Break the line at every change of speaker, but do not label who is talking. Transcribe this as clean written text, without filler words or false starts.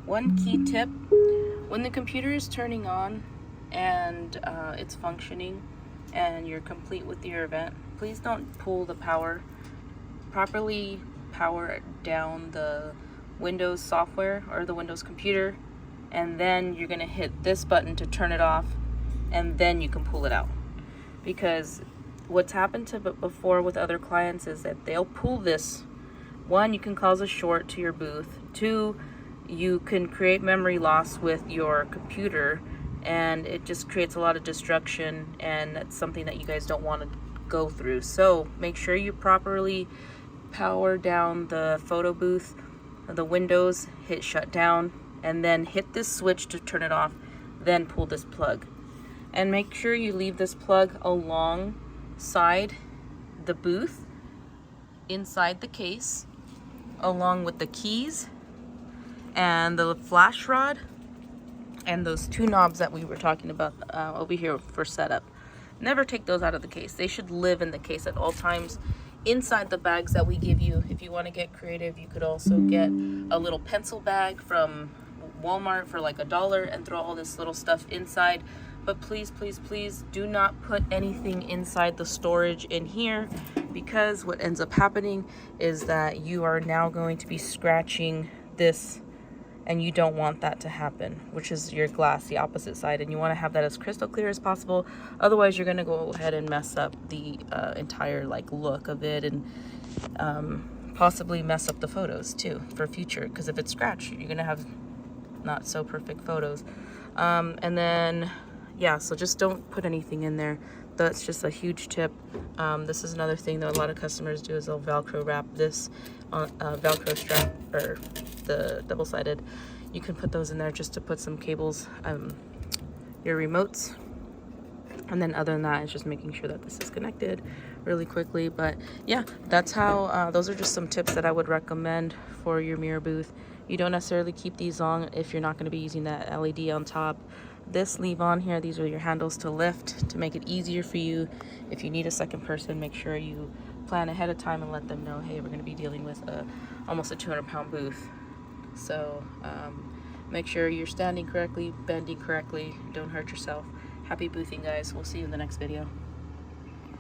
One key tip: when the computer is turning on and it's functioning and you're complete with your event, please don't pull the power. Properly power down the Windows software or the Windows computer, and then you're going to hit this button to turn it off, and then you can pull it out. Because what's happened to before with other clients is that they'll pull this. One, you can cause a short to your booth. Two, you can create memory loss with your computer, and it just creates a lot of destruction, and that's something that you guys don't want to go through. So make sure you properly power down the photo booth, the windows, hit shut down, and then hit this switch to turn it off, then pull this plug. And make sure you leave this plug alongside the booth, inside the case, along with the keys and the flash rod and those two knobs that we were talking about over here for setup. Never take those out of the case. They should live in the case at all times, inside the bags that we give you. If you want to get creative, you could also get a little pencil bag from Walmart for like $1 and throw all this little stuff inside. But please, please, please do not put anything inside the storage in here, because what ends up happening is that you are now going to be scratching this, and you don't want that to happen, which is your glass, the opposite side, and you want to have that as crystal clear as possible. Otherwise, you're going to go ahead and mess up the entire look of it, and possibly mess up the photos too for future, because if it's scratched, you're going to have not so perfect photos. And then yeah, so just don't put anything in there. That's just a huge tip. This is another thing that a lot of customers do, is they'll Velcro wrap this on Velcro strap, or the double-sided. You can put those in there just to put some cables, your remotes, and then other than that, it's just making sure that this is connected really quickly. But yeah, that's how those are just some tips that I would recommend for your mirror booth. You don't necessarily keep these on if you're not going to be using that LED on top. This leave on here, these are your handles to lift to make it easier for you. If you need a second person, make sure you plan ahead of time and let them know, hey, we're going to be dealing with almost a 200-pound booth. So make sure you're standing correctly, bending correctly, don't hurt yourself. Happy boothing, guys. We'll see you in the next video.